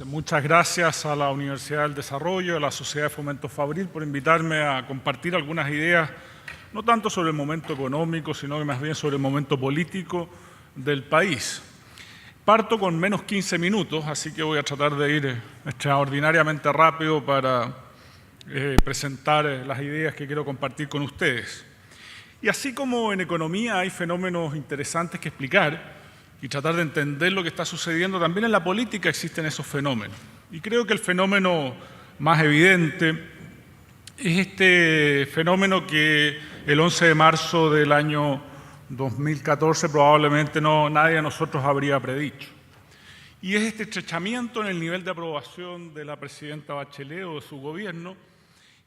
Muchas gracias a la Universidad del Desarrollo, a la Sociedad de Fomento Fabril por invitarme a compartir algunas ideas, no tanto sobre el momento económico, sino que más bien sobre el momento político del país. Parto con menos 15 minutos, así que voy a tratar de ir extraordinariamente rápido para presentar las ideas que quiero compartir con ustedes. Y así como en economía hay fenómenos interesantes que explicar y tratar de entender lo que está sucediendo, también en la política existen esos fenómenos. Y creo que el fenómeno más evidente es este fenómeno que el 11 de marzo del año 2014 probablemente nadie de nosotros habría predicho. Y es este estrechamiento en el nivel de aprobación de la presidenta Bachelet o de su gobierno,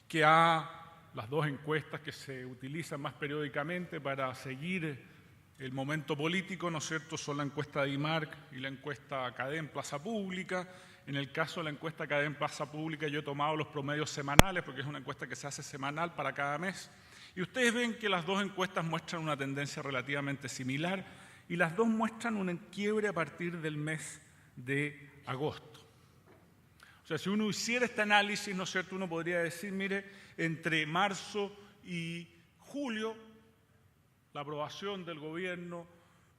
que las dos encuestas que se utilizan más periódicamente para seguir el momento político, ¿no es cierto?, son la encuesta de IMARC y la encuesta CADEM Plaza Pública. En el caso de la encuesta CADEM Plaza Pública yo he tomado los promedios semanales porque es una encuesta que se hace semanal para cada mes. Y ustedes ven que las dos encuestas muestran una tendencia relativamente similar y las dos muestran un quiebre a partir del mes de agosto. O sea, si uno hiciera este análisis, ¿no es cierto?, uno podría decir, mire, entre marzo y julio, la aprobación del gobierno,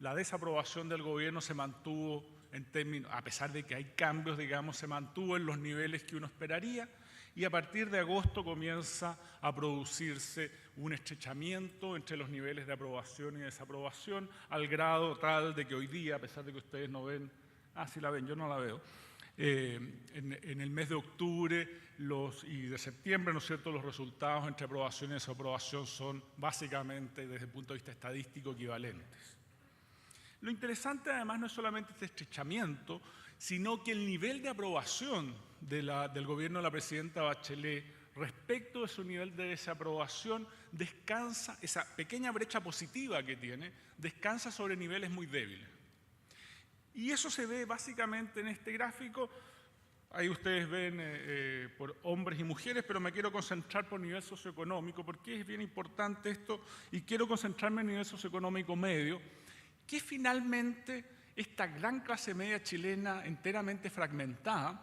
la desaprobación del gobierno se mantuvo en términos, a pesar de que hay cambios, digamos, se mantuvo en los niveles que uno esperaría, y a partir de agosto comienza a producirse un estrechamiento entre los niveles de aprobación y desaprobación, al grado tal de que hoy día, a pesar de que ustedes no ven, sí la ven, yo no la veo, en el mes de octubre y de septiembre, ¿no es cierto?, los resultados entre aprobación y desaprobación son básicamente, desde el punto de vista estadístico, equivalentes. Lo interesante, además, no es solamente este estrechamiento, sino que el nivel de aprobación del gobierno de la presidenta Bachelet respecto de su nivel de desaprobación descansa, esa pequeña brecha positiva que tiene, descansa sobre niveles muy débiles. Y eso se ve básicamente en este gráfico. Ahí ustedes ven por hombres y mujeres, pero me quiero concentrar por nivel socioeconómico, porque es bien importante esto, y quiero concentrarme en nivel socioeconómico medio, que finalmente esta gran clase media chilena enteramente fragmentada,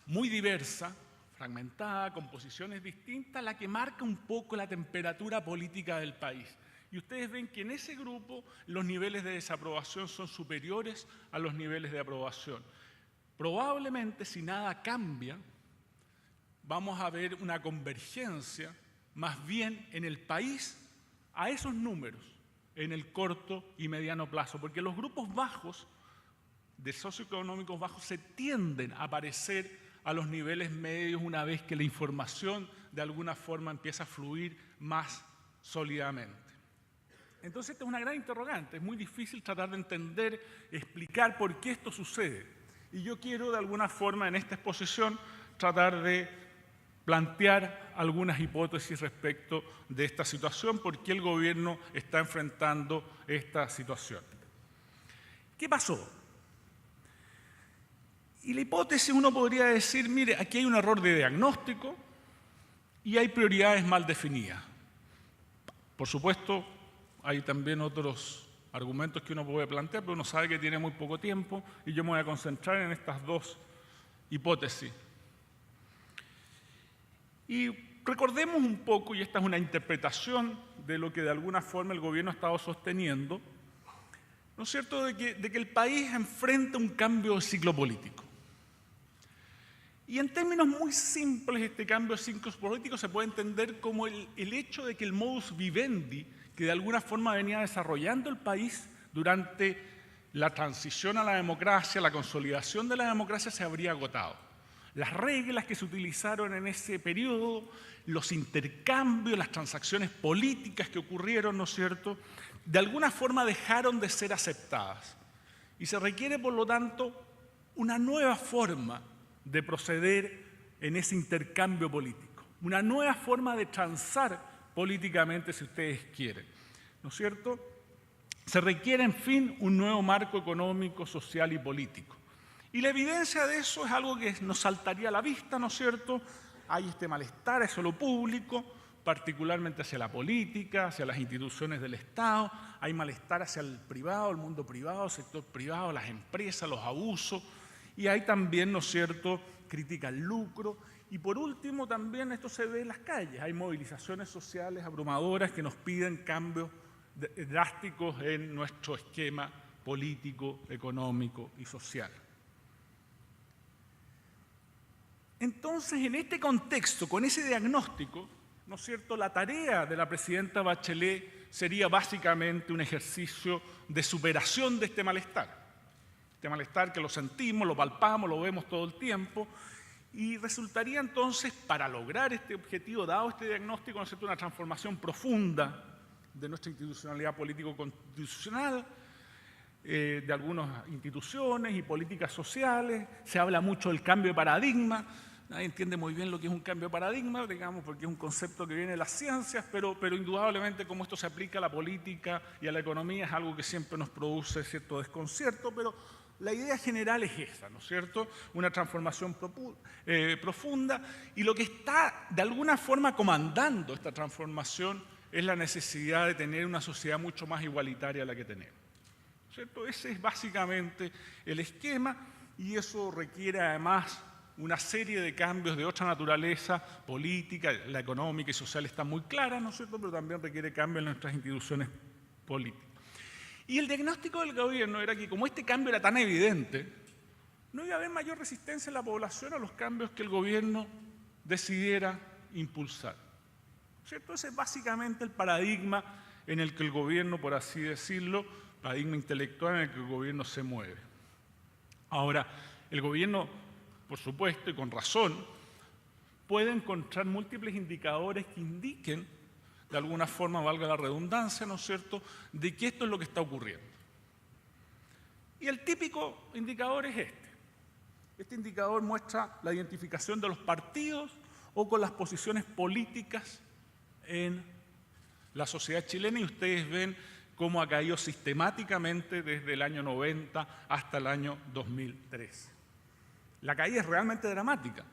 muy diversa, fragmentada, con posiciones distintas, la que marca un poco la temperatura política del país. Y ustedes ven que en ese grupo los niveles de desaprobación son superiores a los niveles de aprobación. Probablemente, si nada cambia, vamos a ver una convergencia más bien en el país a esos números en el corto y mediano plazo, porque los grupos bajos, de socioeconómicos bajos, se tienden a parecer a los niveles medios una vez que la información de alguna forma empieza a fluir más sólidamente. Entonces, esta es una gran interrogante, es muy difícil tratar de entender, explicar por qué esto sucede. Y yo quiero, de alguna forma, en esta exposición, tratar de plantear algunas hipótesis respecto de esta situación, por qué el gobierno está enfrentando esta situación. ¿Qué pasó? Y la hipótesis uno podría decir, mire, aquí hay un error de diagnóstico y hay prioridades mal definidas. Por supuesto, hay también otros argumentos que uno puede plantear, pero uno sabe que tiene muy poco tiempo y yo me voy a concentrar en estas dos hipótesis. Y recordemos un poco, y esta es una interpretación de lo que de alguna forma el gobierno ha estado sosteniendo, ¿no es cierto?, de que el país enfrenta un cambio de ciclo político. Y en términos muy simples, este cambio de ciclo político se puede entender como el hecho de que el modus vivendi, que de alguna forma venía desarrollando el país durante la transición a la democracia, la consolidación de la democracia, se habría agotado. Las reglas que se utilizaron en ese periodo, los intercambios, las transacciones políticas que ocurrieron, ¿no es cierto?, de alguna forma dejaron de ser aceptadas. Y se requiere, por lo tanto, una nueva forma de proceder en ese intercambio político, una nueva forma de transar políticamente, si ustedes quieren, ¿no es cierto? Se requiere, en fin, un nuevo marco económico, social y político. Y la evidencia de eso es algo que nos saltaría a la vista, ¿no es cierto? Hay este malestar hacia lo público, particularmente hacia la política, hacia las instituciones del Estado, hay malestar hacia el privado, el mundo privado, el sector privado, las empresas, los abusos, Y hay también, ¿no es cierto?, crítica al lucro. Y por último, también esto se ve en las calles. Hay movilizaciones sociales abrumadoras que nos piden cambios drásticos en nuestro esquema político, económico y social. Entonces, en este contexto, con ese diagnóstico, ¿no es cierto?, la tarea de la presidenta Bachelet sería básicamente un ejercicio de superación de este malestar. Este malestar que lo sentimos, lo palpamos, lo vemos todo el tiempo, y resultaría entonces, para lograr este objetivo, dado este diagnóstico, ¿no es cierto?, una transformación profunda de nuestra institucionalidad político-constitucional, de algunas instituciones y políticas sociales. Se habla mucho del cambio de paradigma. Nadie entiende muy bien lo que es un cambio de paradigma, digamos, porque es un concepto que viene de las ciencias, pero indudablemente como esto se aplica a la política y a la economía es algo que siempre nos produce cierto desconcierto, pero la idea general es esa, ¿no es cierto? Una transformación profunda, y lo que está de alguna forma comandando esta transformación es la necesidad de tener una sociedad mucho más igualitaria a la que tenemos, ¿cierto? Ese es básicamente el esquema, y eso requiere además una serie de cambios de otra naturaleza política. La económica y social está muy clara, ¿no es cierto?, pero también requiere cambios en nuestras instituciones políticas. Y el diagnóstico del gobierno era que como este cambio era tan evidente, no iba a haber mayor resistencia en la población a los cambios que el gobierno decidiera impulsar, ¿cierto? Ese es básicamente el paradigma en el que el gobierno, por así decirlo, paradigma intelectual en el que el gobierno se mueve. Ahora, el gobierno, por supuesto, y con razón, puede encontrar múltiples indicadores que indiquen, de alguna forma, valga la redundancia, ¿no es cierto?, de que esto es lo que está ocurriendo. Y el típico indicador es este. Este indicador muestra la identificación de los partidos o con las posiciones políticas en la sociedad chilena, y ustedes ven cómo ha caído sistemáticamente desde el año 90 hasta el año 2013. La caída es realmente dramática.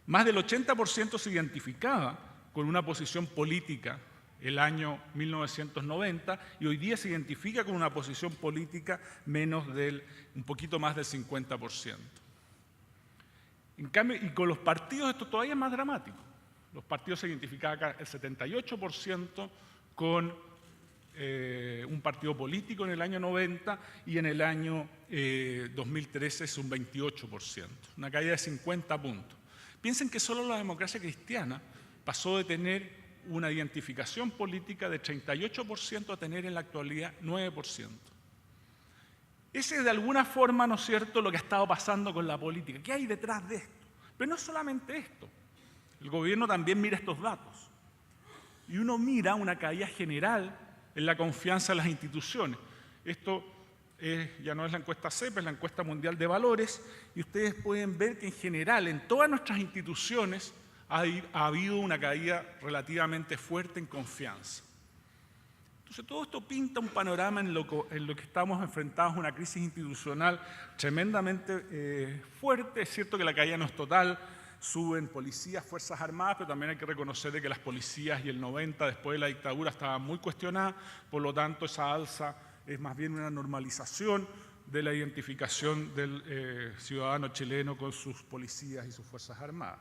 Más del 80% se identificaba con una posición política el año 1990 y hoy día se identifica con una posición política un poquito más del 50%. En cambio, y con los partidos esto todavía es más dramático. Los partidos se identificaban acá el 78% con un partido político en el año 90 y en el año 2013 es un 28%, una caída de 50 puntos. Piensen que solo la democracia cristiana pasó de tener una identificación política de 38% a tener en la actualidad 9%. Ese es de alguna forma, ¿no es cierto?, lo que ha estado pasando con la política. ¿Qué hay detrás de esto? Pero no es solamente esto. El gobierno también mira estos datos. Y uno mira una caída general en la confianza en las instituciones. Esto ya no es la encuesta CEP, es la encuesta mundial de valores, y ustedes pueden ver que en general en todas nuestras instituciones ha habido una caída relativamente fuerte en confianza. Entonces todo esto pinta un panorama en lo que estamos enfrentados a una crisis institucional tremendamente fuerte. Es cierto que la caída no es total, suben policías, fuerzas armadas, pero también hay que reconocer que las policías y el 90 después de la dictadura estaban muy cuestionadas, por lo tanto esa alza es más bien una normalización de la identificación del ciudadano chileno con sus policías y sus fuerzas armadas.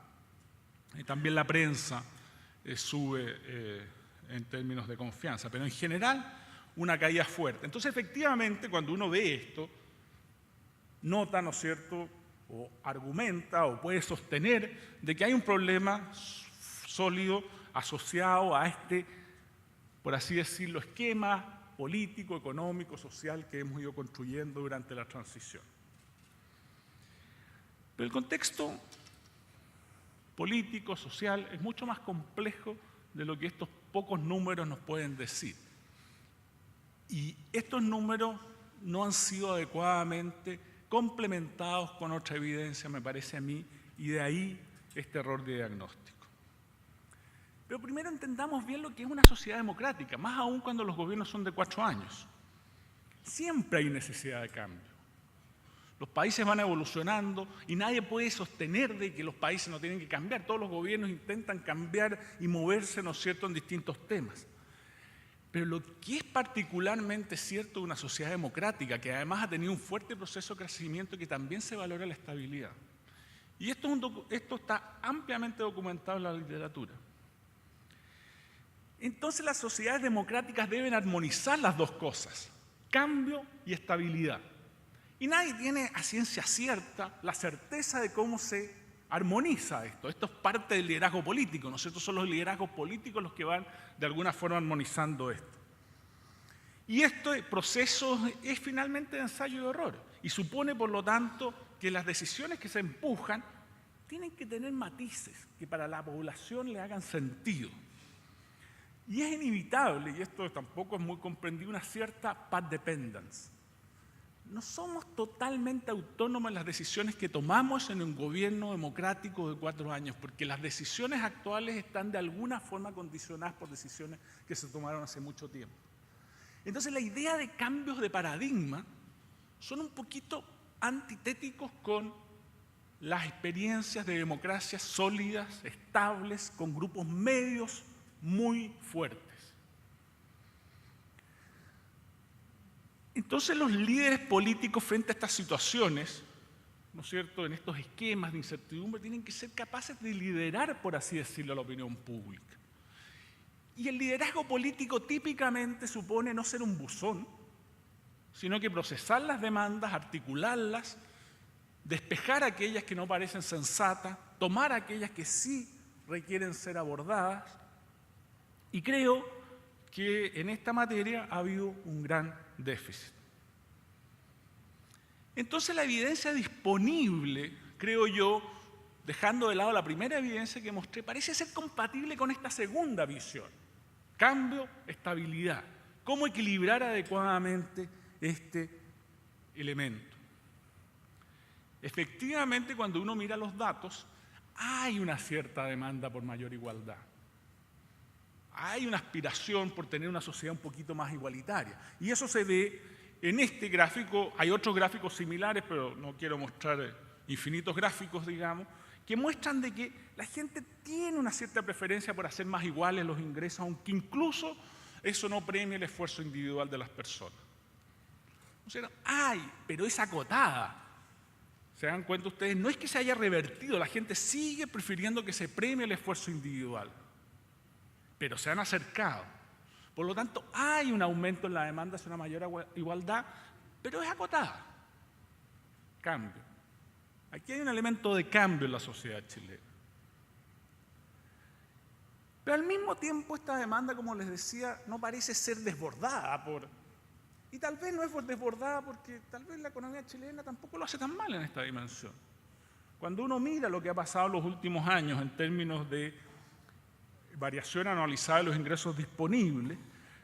Y también la prensa sube en términos de confianza, pero en general una caída fuerte. Entonces, efectivamente, cuando uno ve esto, nota, ¿no es cierto?, o argumenta o puede sostener de que hay un problema sólido asociado a este, por así decirlo, esquema político, económico, social que hemos ido construyendo durante la transición. Pero el contexto político, social, es mucho más complejo de lo que estos pocos números nos pueden decir. Y estos números no han sido adecuadamente complementados con otra evidencia, me parece a mí, y de ahí este error de diagnóstico. Pero primero entendamos bien lo que es una sociedad democrática, más aún cuando los gobiernos son de 4 años. Siempre hay necesidad de cambio. Los países van evolucionando y nadie puede sostener de que los países no tienen que cambiar. Todos los gobiernos intentan cambiar y moverse, ¿no es cierto?, en distintos temas. Pero lo que es particularmente cierto de una sociedad democrática, que además ha tenido un fuerte proceso de crecimiento, que también se valora la estabilidad. Y esto está ampliamente documentado en la literatura. Entonces las sociedades democráticas deben armonizar las dos cosas, cambio y estabilidad. Y nadie tiene a ciencia cierta la certeza de cómo se armoniza esto. Esto es parte del liderazgo político, ¿no es cierto? Son los liderazgos políticos los que van de alguna forma armonizando esto. Y este proceso es finalmente de ensayo y error y supone, por lo tanto, que las decisiones que se empujan tienen que tener matices que para la población le hagan sentido. Y es inevitable, y esto tampoco es muy comprendido, una cierta path dependence. No somos totalmente autónomos en las decisiones que tomamos en un gobierno democrático de 4 años, porque las decisiones actuales están de alguna forma condicionadas por decisiones que se tomaron hace mucho tiempo. Entonces la idea de cambios de paradigma son un poquito antitéticos con las experiencias de democracias sólidas, estables, con grupos medios muy fuertes. Entonces los líderes políticos frente a estas situaciones, ¿no es cierto?, en estos esquemas de incertidumbre, tienen que ser capaces de liderar, por así decirlo, a la opinión pública. Y el liderazgo político típicamente supone no ser un buzón, sino que procesar las demandas, articularlas, despejar aquellas que no parecen sensatas, tomar aquellas que sí requieren ser abordadas. Y creo que en esta materia ha habido un gran déficit. Entonces la evidencia disponible, creo yo, dejando de lado la primera evidencia que mostré, parece ser compatible con esta segunda visión. Cambio, estabilidad. ¿Cómo equilibrar adecuadamente este elemento? Efectivamente, cuando uno mira los datos, hay una cierta demanda por mayor igualdad. Hay una aspiración por tener una sociedad un poquito más igualitaria. Y eso se ve en este gráfico. Hay otros gráficos similares, pero no quiero mostrar infinitos gráficos, digamos, que muestran de que la gente tiene una cierta preferencia por hacer más iguales los ingresos, aunque incluso eso no premia el esfuerzo individual de las personas. O sea, pero es acotada. ¿Se dan cuenta ustedes? No es que se haya revertido, la gente sigue prefiriendo que se premie el esfuerzo individual, pero se han acercado. Por lo tanto, hay un aumento en la demanda hacia una mayor igualdad, pero es acotada. Cambio. Aquí hay un elemento de cambio en la sociedad chilena. Pero al mismo tiempo esta demanda, como les decía, no parece ser desbordada y tal vez no es desbordada porque tal vez la economía chilena tampoco lo hace tan mal en esta dimensión. Cuando uno mira lo que ha pasado en los últimos años en términos de variación anualizada de los ingresos disponibles,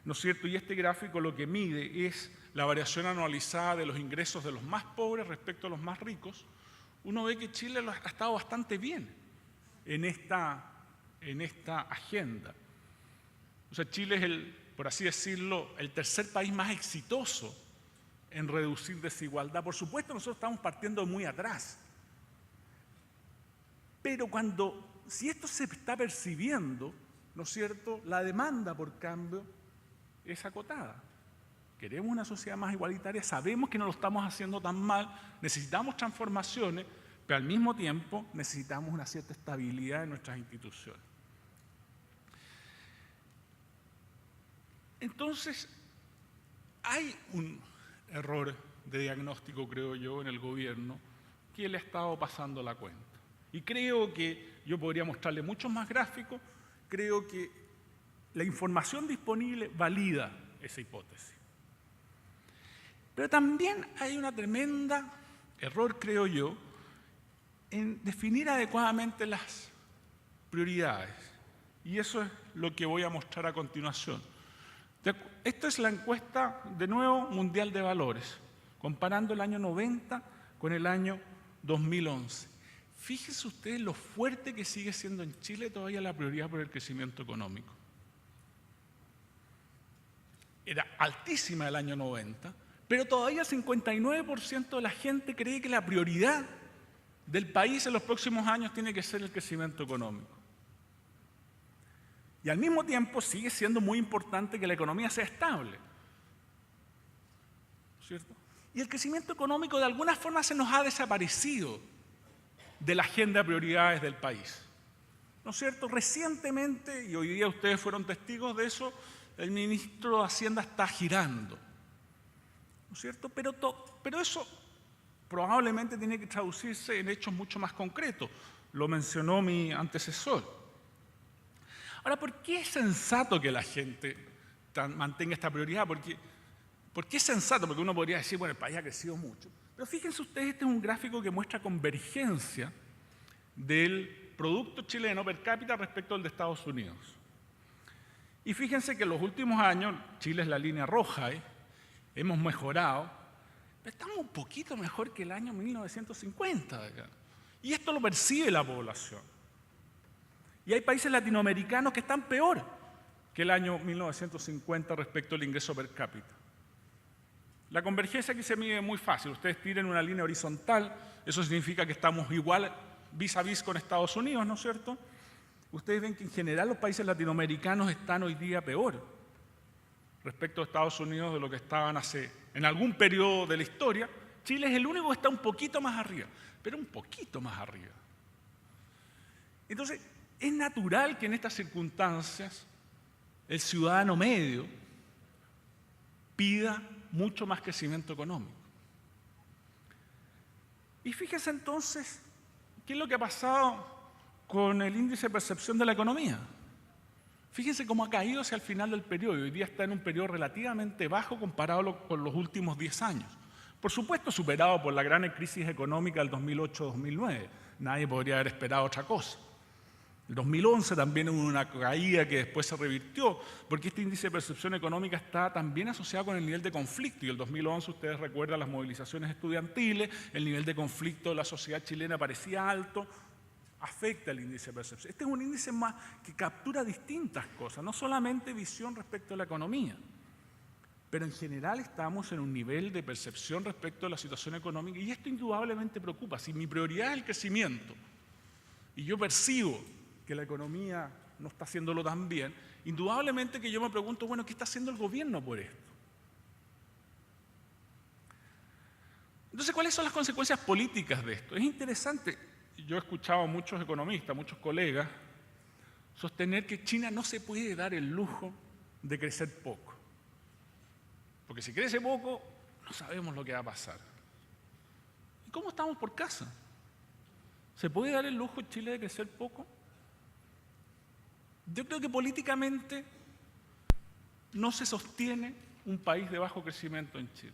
¿no es cierto? Y este gráfico lo que mide es la variación anualizada de los ingresos de los más pobres respecto a los más ricos. Uno ve que Chile ha estado bastante bien en esta agenda. O sea, Chile es por así decirlo, el tercer país más exitoso en reducir desigualdad. Por supuesto, nosotros estamos partiendo muy atrás. Pero si esto se está percibiendo, ¿no es cierto?, la demanda por cambio es acotada. Queremos una sociedad más igualitaria, sabemos que no lo estamos haciendo tan mal, necesitamos transformaciones, pero al mismo tiempo necesitamos una cierta estabilidad en nuestras instituciones. Entonces, hay un error de diagnóstico, creo yo, en el gobierno que le ha estado pasando la cuenta. Y creo que yo podría mostrarle muchos más gráficos, creo que la información disponible valida esa hipótesis. Pero también hay una tremenda error, creo yo, en definir adecuadamente las prioridades. Y eso es lo que voy a mostrar a continuación. Esta es la encuesta, de nuevo, mundial de valores, comparando el año 90 con el año 2011. Fíjense ustedes lo fuerte que sigue siendo en Chile todavía la prioridad por el crecimiento económico. Era altísima el año 90, pero todavía el 59% de la gente cree que la prioridad del país en los próximos años tiene que ser el crecimiento económico. Y al mismo tiempo sigue siendo muy importante que la economía sea estable, ¿cierto? Y el crecimiento económico de alguna forma se nos ha desaparecido de la agenda de prioridades del país, ¿no es cierto? Recientemente, y hoy día ustedes fueron testigos de eso, el ministro de Hacienda está girando, ¿no es cierto? Pero eso probablemente tiene que traducirse en hechos mucho más concretos. Lo mencionó mi antecesor. Ahora, ¿por qué es sensato que la gente mantenga esta prioridad? ¿Por qué es sensato? Porque uno podría decir, bueno, el país ha crecido mucho. Pero fíjense ustedes, este es un gráfico que muestra convergencia del producto chileno per cápita respecto al de Estados Unidos. Y fíjense que en los últimos años, Chile es la línea roja, hemos mejorado, pero estamos un poquito mejor que el año 1950 de acá. Y esto lo percibe la población. Y hay países latinoamericanos que están peor que el año 1950 respecto al ingreso per cápita. La convergencia aquí se mide muy fácil. Ustedes tienen una línea horizontal, eso significa que estamos igual vis a vis con Estados Unidos, ¿no es cierto? Ustedes ven que en general los países latinoamericanos están hoy día peor respecto a Estados Unidos de lo que estaban en algún periodo de la historia. Chile es el único que está un poquito más arriba, pero un poquito más arriba. Entonces, es natural que en estas circunstancias el ciudadano medio pida mucho más crecimiento económico. Y fíjense entonces, ¿qué es lo que ha pasado con el índice de percepción de la economía? Fíjense cómo ha caído hacia el final del periodo. Hoy día está en un periodo relativamente bajo comparado con los últimos 10 años. Por supuesto, superado por la gran crisis económica del 2008-2009. Nadie podría haber esperado otra cosa. El 2011 también hubo una caída que después se revirtió, porque este índice de percepción económica está también asociado con el nivel de conflicto. Y el 2011, ustedes recuerdan las movilizaciones estudiantiles, el nivel de conflicto de la sociedad chilena parecía alto, afecta el índice de percepción. Este es un índice más que captura distintas cosas, no solamente visión respecto a la economía, pero en general estamos en un nivel de percepción respecto a la situación económica y esto indudablemente preocupa. Si mi prioridad es el crecimiento y yo percibo que la economía no está haciéndolo tan bien, indudablemente que yo me pregunto, bueno, ¿qué está haciendo el gobierno por esto? Entonces, ¿cuáles son las consecuencias políticas de esto? Es interesante, yo he escuchado a muchos economistas, muchos colegas, sostener que China no se puede dar el lujo de crecer poco. Porque si crece poco, no sabemos lo que va a pasar. ¿Y cómo estamos por casa? ¿Se puede dar el lujo en Chile de crecer poco? Yo creo que políticamente no se sostiene un país de bajo crecimiento en Chile.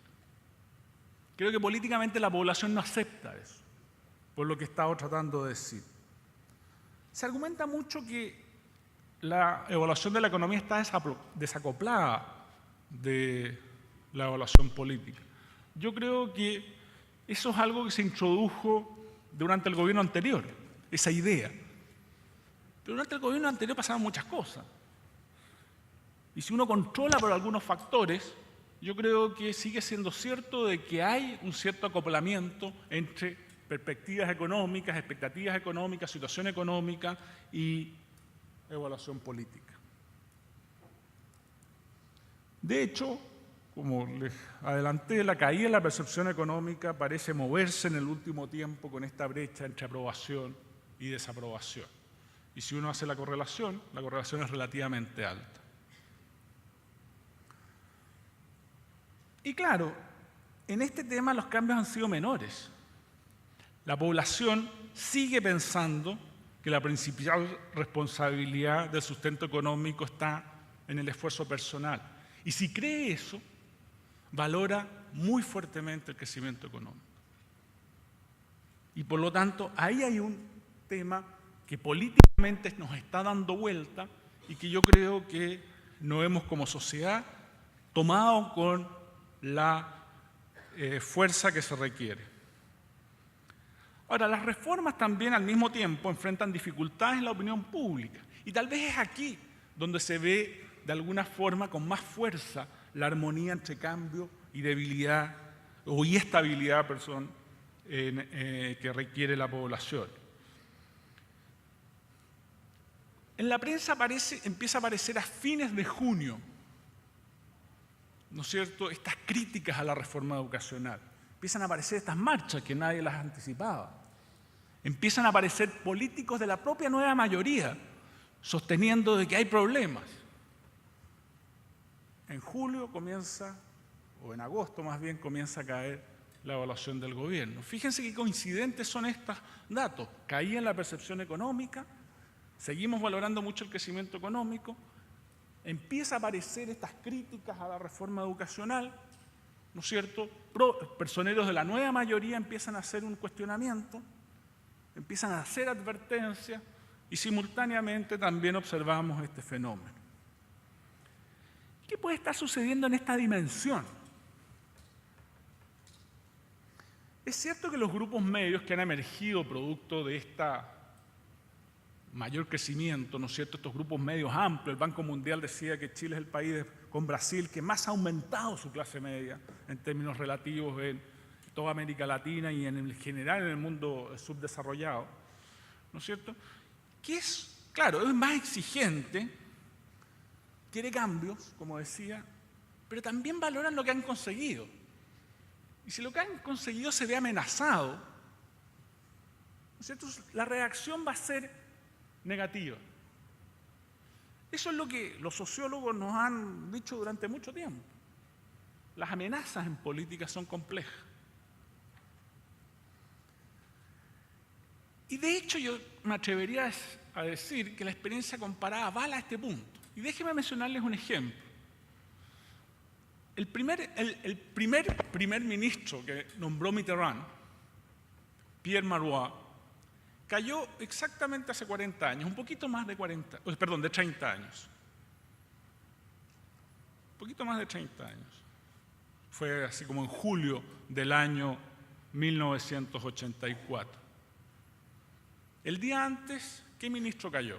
Creo que políticamente la población no acepta eso, por lo que he estado tratando de decir. Se argumenta mucho que la evaluación de la economía está desacoplada de la evaluación política. Yo creo que eso es algo que se introdujo durante el gobierno anterior, esa idea. Pero durante el gobierno anterior pasaban muchas cosas. Y si uno controla por algunos factores, yo creo que sigue siendo cierto de que hay un cierto acoplamiento entre perspectivas económicas, expectativas económicas, situación económica y evaluación política. De hecho, como les adelanté, la caída de la percepción económica parece moverse en el último tiempo con esta brecha entre aprobación y desaprobación. Y si uno hace la correlación es relativamente alta. Y claro, en este tema los cambios han sido menores. La población sigue pensando que la principal responsabilidad del sustento económico está en el esfuerzo personal. Y si cree eso, valora muy fuertemente el crecimiento económico. Y por lo tanto, ahí hay un tema que políticamente nos está dando vuelta y que yo creo que no hemos como sociedad tomado con la fuerza que se requiere. Ahora, las reformas también al mismo tiempo enfrentan dificultades en la opinión pública y tal vez es aquí donde se ve de alguna forma con más fuerza la armonía entre cambio y debilidad y estabilidad que requiere la población. En la prensa empieza a aparecer a fines de junio, ¿no es cierto?, estas críticas a la reforma educacional. Empiezan a aparecer estas marchas que nadie las anticipaba. Empiezan a aparecer políticos de la propia nueva mayoría sosteniendo de que hay problemas. En julio comienza, o en agosto más bien, comienza a caer la evaluación del gobierno. Fíjense qué coincidentes son estos datos. Caía en la percepción económica, seguimos valorando mucho el crecimiento económico, empieza a aparecer estas críticas a la reforma educacional, ¿no es cierto? Personeros de la nueva mayoría empiezan a hacer un cuestionamiento, empiezan a hacer advertencias y simultáneamente también observamos este fenómeno. ¿Qué puede estar sucediendo en esta dimensión? Es cierto que los grupos medios que han emergido producto de este mayor crecimiento, ¿no es cierto?, estos grupos medios amplios, el Banco Mundial decía que Chile es el país con Brasil que más ha aumentado su clase media en términos relativos en toda América Latina y en general en el mundo subdesarrollado, ¿no es cierto?, que es, claro, es más exigente, quiere cambios, como decía, pero también valoran lo que han conseguido. Y si lo que han conseguido se ve amenazado, ¿no es cierto?, la reacción va a ser negativa. Eso es lo que los sociólogos nos han dicho durante mucho tiempo. Las amenazas en política son complejas. Y de hecho yo me atrevería a decir que la experiencia comparada avala a este punto. Y déjenme mencionarles un ejemplo. El primer ministro que nombró Mitterrand, Pierre Marois, cayó exactamente hace 40 años, un poquito más de 30 años. Un poquito más de 30 años. Fue así como en julio del año 1984. El día antes, ¿qué ministro cayó?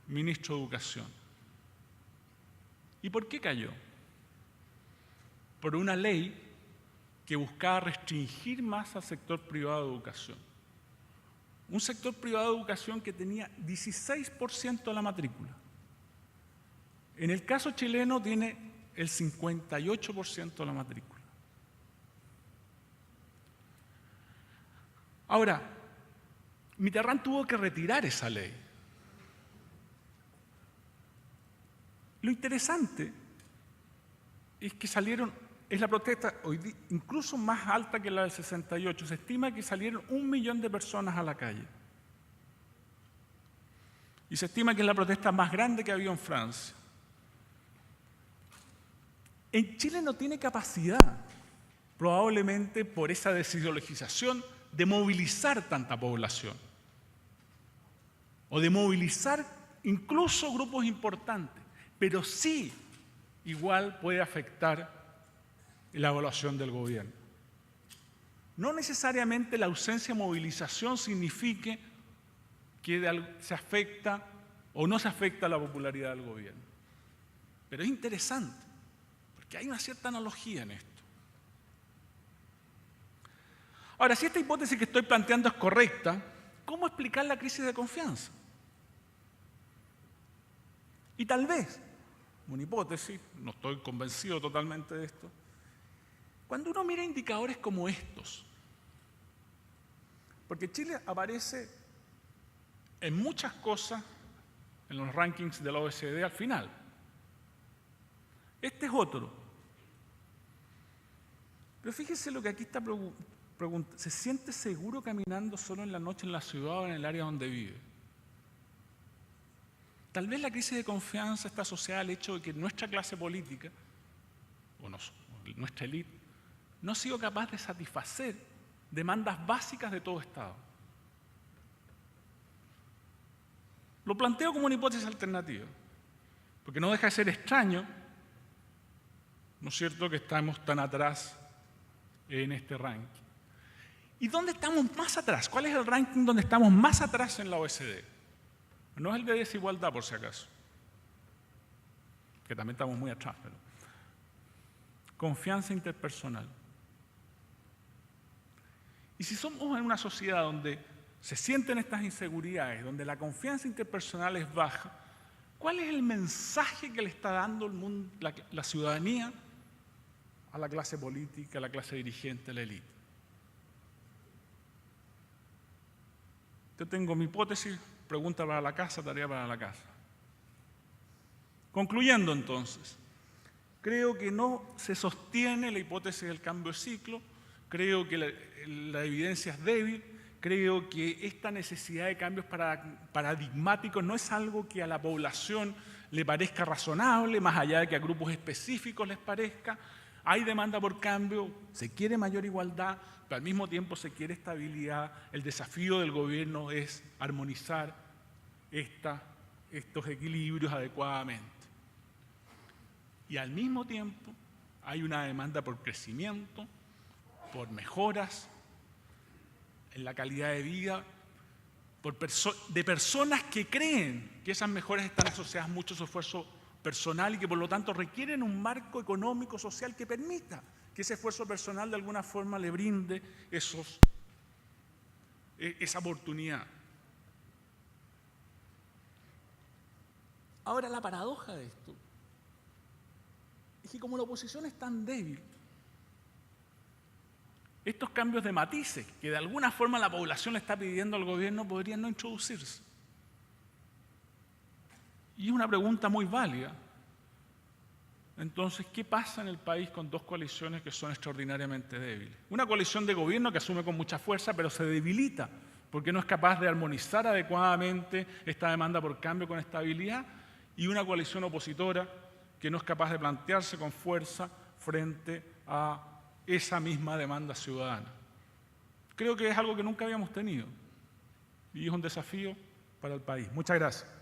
Ministro de Educación. ¿Y por qué cayó? Por una ley que buscaba restringir más al sector privado de educación. Un sector privado de educación que tenía 16% de la matrícula. En el caso chileno tiene el 58% de la matrícula. Ahora, Mitterrand tuvo que retirar esa ley. Lo interesante es que es la protesta hoy día incluso más alta que la del 68. Se estima que salieron 1 millón de personas a la calle. Y se estima que es la protesta más grande que ha habido en Francia. En Chile no tiene capacidad, probablemente por esa desideologización, de movilizar tanta población. O de movilizar incluso grupos importantes. Pero sí, igual puede afectar la evaluación del gobierno. No necesariamente la ausencia de movilización signifique que se afecta o no se afecta la popularidad del gobierno. Pero es interesante, porque hay una cierta analogía en esto. Ahora, si esta hipótesis que estoy planteando es correcta, ¿cómo explicar la crisis de confianza? Y tal vez, una hipótesis, no estoy convencido totalmente de esto, cuando uno mira indicadores como estos, porque Chile aparece en muchas cosas en los rankings de la OECD al final. Este es otro. Pero fíjese lo que aquí está preguntando. ¿Se siente seguro caminando solo en la noche en la ciudad o en el área donde vive? Tal vez la crisis de confianza está asociada al hecho de que nuestra clase política, nuestra élite, no ha sido capaz de satisfacer demandas básicas de todo Estado. Lo planteo como una hipótesis alternativa, porque no deja de ser extraño, ¿no es cierto?, que estamos tan atrás en este ranking. ¿Y dónde estamos más atrás? ¿Cuál es el ranking donde estamos más atrás en la OECD? No es el de desigualdad, por si acaso, que también estamos muy atrás, pero confianza interpersonal. Y si somos en una sociedad donde se sienten estas inseguridades, donde la confianza interpersonal es baja, ¿cuál es el mensaje que le está dando el mundo, la ciudadanía a la clase política, a la clase dirigente, a la élite? Yo tengo mi hipótesis, pregunta para la casa, tarea para la casa. Concluyendo entonces, creo que no se sostiene la hipótesis del cambio de ciclo, creo que la evidencia es débil, creo que esta necesidad de cambios paradigmáticos no es algo que a la población le parezca razonable, más allá de que a grupos específicos les parezca. Hay demanda por cambio, se quiere mayor igualdad, pero al mismo tiempo se quiere estabilidad. El desafío del gobierno es armonizar estos equilibrios adecuadamente. Y al mismo tiempo hay una demanda por crecimiento, por mejoras en la calidad de vida, de personas que creen que esas mejoras están asociadas mucho a su esfuerzo personal y que por lo tanto requieren un marco económico, social que permita que ese esfuerzo personal de alguna forma le brinde esa oportunidad. Ahora, la paradoja de esto es que como la oposición es tan débil, estos cambios de matices que de alguna forma la población le está pidiendo al gobierno podrían no introducirse. Y es una pregunta muy válida. Entonces, ¿qué pasa en el país con dos coaliciones que son extraordinariamente débiles? Una coalición de gobierno que asume con mucha fuerza, pero se debilita porque no es capaz de armonizar adecuadamente esta demanda por cambio con estabilidad, y una coalición opositora que no es capaz de plantearse con fuerza frente a esa misma demanda ciudadana. Creo que es algo que nunca habíamos tenido y es un desafío para el país. Muchas gracias.